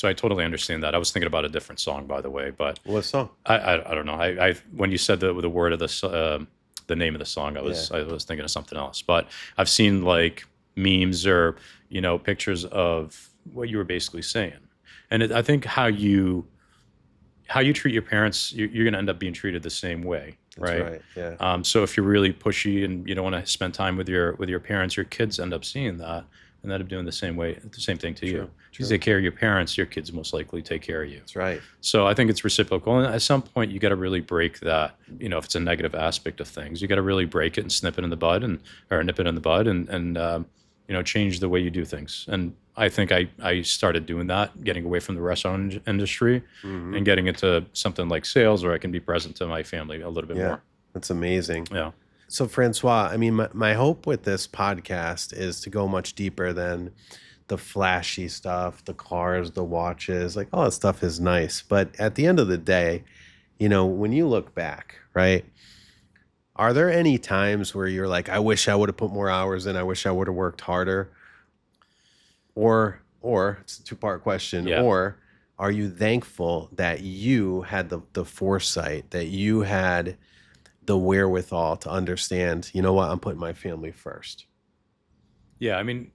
I totally understand that. I was thinking about a different song, by the way, but What song? I don't know. I when you said the word of the name of the song, I was thinking of something else. But I've seen like memes or pictures of what you were basically saying, and I think how you treat your parents, you're going to end up being treated the same way. Right. Yeah. So if you're really pushy and you don't want to spend time with your parents, your kids end up seeing that, and end up doing the same thing to you. True. You take care of your parents, your kids most likely take care of you. That's right. So I think it's reciprocal. And at some point, you got to really break that. If it's a negative aspect of things, you got to really break it and nip it in the bud and change the way you do things. And I think I started doing that, getting away from the restaurant industry and getting into something like sales where I can be present to my family a little bit more. That's amazing. Yeah. So Francois, I mean, my hope with this podcast is to go much deeper than the flashy stuff, the cars, the watches, like all that stuff is nice. But at the end of the day, when you look back, right, are there any times where you're like, I wish I would have put more hours in, I wish I would have worked harder? Or it's a two-part question, or are you thankful that you had the foresight, that you had the wherewithal to understand, you know what, I'm putting my family first? Yeah, I mean,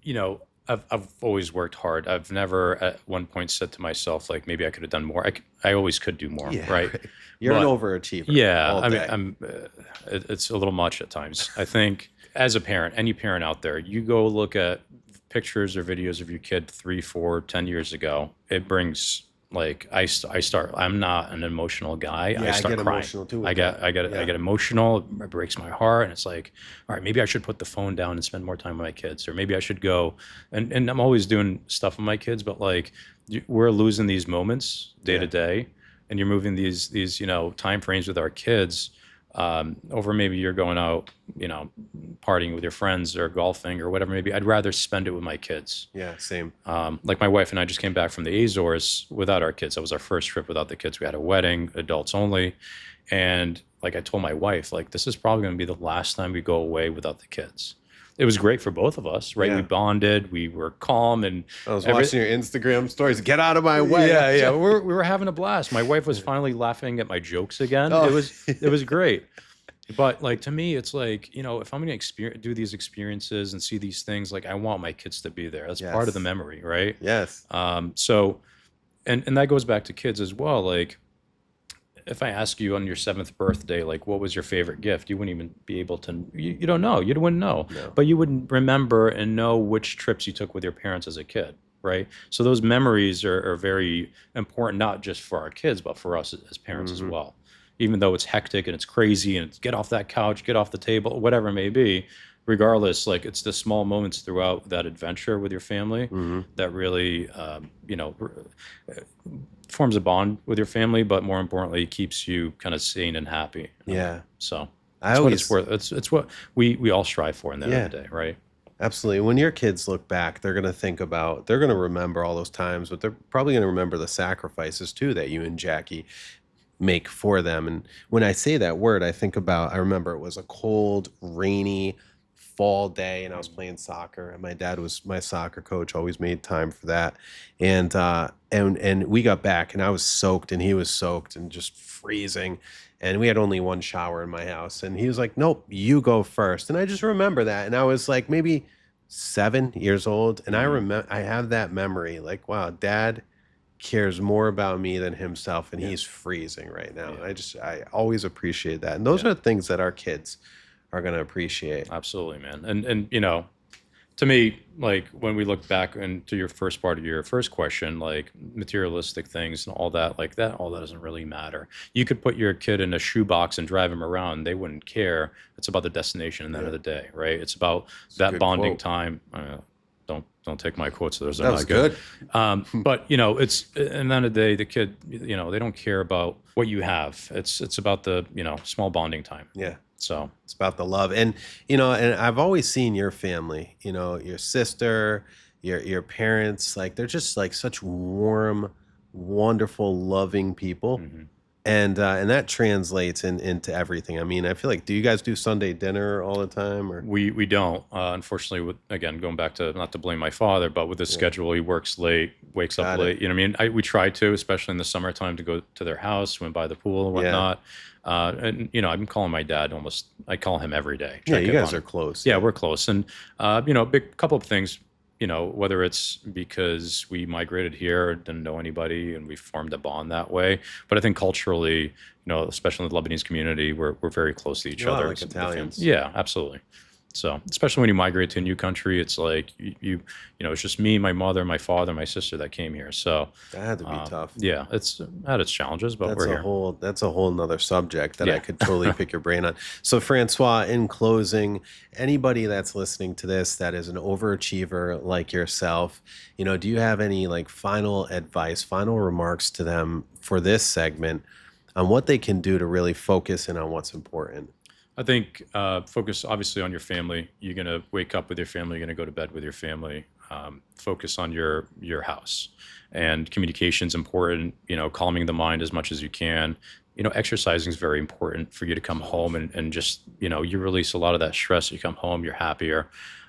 I've always worked hard. I've never at one point said to myself, like, maybe I could have done more. I always could do more, right? You're an overachiever. Yeah, all day. It's a little much at times. I think as a parent, any parent out there, you go look at pictures or videos of your kid 3, 4, 10 years ago, it brings I'm not an emotional guy. Yeah, I start get crying. Emotional too. I get emotional. It breaks my heart, and it's like, all right, maybe I should put the phone down and spend more time with my kids, or maybe I should go. And I'm always doing stuff with my kids, but like we're losing these moments day to day, and you're moving these time frames with our kids over. Maybe you're going out, partying with your friends or golfing or whatever. Maybe I'd rather spend it with my kids. Yeah, same. Like my wife and I just came back from the Azores without our kids. That was our first trip without the kids. We had a wedding, adults only. And like I told my wife, like, this is probably going to be the last time we go away without the kids. It was great for both of us, right? Yeah. We bonded, we were calm, and I was watching your Instagram stories. Get out of my way. Yeah. we were having a blast. My wife was finally laughing at my jokes again. Oh. It was great. But like to me, it's like, if I'm going to do these experiences and see these things, like I want my kids to be there. That's part of the memory, right? Yes. So, and that goes back to kids as well. Like, if I ask you on your 7th birthday, like, what was your favorite gift? You wouldn't even be able to. You don't know. You wouldn't know. No. But you would remember and know which trips you took with your parents as a kid, right? So those memories are very important, not just for our kids, but for us as parents as well. Even though it's hectic and it's crazy and it's get off that couch, get off the table, whatever it may be, regardless, like it's the small moments throughout that adventure with your family that really, forms a bond with your family, but more importantly, keeps you kind of sane and happy. Yeah. So that's what it's worth. It's what we all strive for in the end of the day, right? Absolutely. When your kids look back, they're going to remember all those times, but they're probably going to remember the sacrifices too that you and Jackie make for them. And when I say that word, I remember it was a cold, rainy fall day and I was playing soccer, and my dad was my soccer coach, always made time for that. And we got back and I was soaked and he was soaked and just freezing. And we had only one shower in my house. And he was like, nope, you go first. And I just remember that. And I was like maybe 7 years old. And I have that memory, like, wow, Dad cares more about me than himself, and he's freezing right now. And I always appreciate that. And those are the things that our kids are going to appreciate. Absolutely, man. And to me, like when we look back into your first part of your first question, like materialistic things and all that doesn't really matter. You could put your kid in a shoebox and drive him around. They wouldn't care. It's about the destination at the end of the day, right? It's about that bonding time. Don't take my quotes. Those are not good. But it's at the end of the day, the kid, they don't care about what you have. It's about the small bonding time. Yeah. So it's about the love, and and I've always seen your family. Your sister, your parents, like they're just like such warm, wonderful, loving people. And that translates into everything. I mean, I feel like, do you guys do Sunday dinner all the time? Or we don't. Unfortunately, again, going back to, not to blame my father, but with his schedule, he works late, wakes up late. We try to, especially in the summertime, to go to their house, swim by the pool and whatnot. And I'm calling my dad I call him every day. Yeah, you guys are close. Yeah, we're close. And, big couple of things. Whether it's because we migrated here, didn't know anybody, and we formed a bond that way. But I think culturally, especially in the Lebanese community, we're very close to each other. Like Italians. Yeah, absolutely. So especially when you migrate to a new country, it's like you know, it's just me, my mother, my father, my sister that came here. So That had to be tough. yeah, it's had its challenges, but we're here. That's a whole nother subject that I Yeah. could totally pick your brain on. So Francois, in closing, anybody that's listening to this that is an overachiever like yourself, you know, do you have any like final advice, final remarks to them for this segment on what they can do to really focus in on what's important? I think focus obviously on your family. You're gonna wake up with your family. You're gonna go to bed with your family. Focus on your house, and communication is important. You know, calming the mind as much as you can. You know, exercising is very important for you to come home and just, you know, you release a lot of that stress. You come home, you're happier.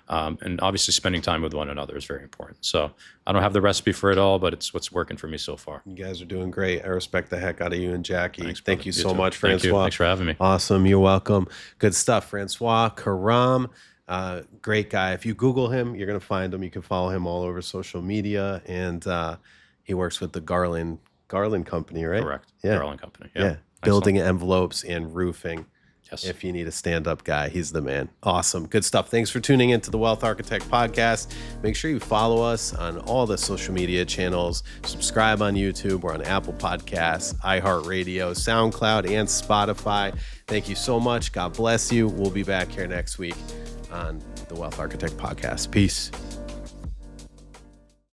And obviously spending time with one another is very important. So I don't have the recipe for it all, but it's what's working for me so far. You guys are doing great. I respect the heck out of you and Jackie. Thanks, Thank brother. you You so too. much, Thank you. Francois. Thanks for having me. Awesome. You're welcome. Good stuff. Francois Karam, great guy. If you Google him, you're going to find him. You can follow him all over social media. And he works with the Garland Company, right? Correct. Yeah. Garland Company. Yeah. Excellent. Building envelopes and roofing. Yes. If you need a stand-up guy, he's the man. Awesome. Good stuff. Thanks for tuning into the Wealth Architect Podcast. Make sure you follow us on all the social media channels. Subscribe on YouTube. We're on Apple Podcasts, iHeartRadio, SoundCloud, and Spotify. Thank you so much. God bless you. We'll be back here next week on the Wealth Architect Podcast. Peace.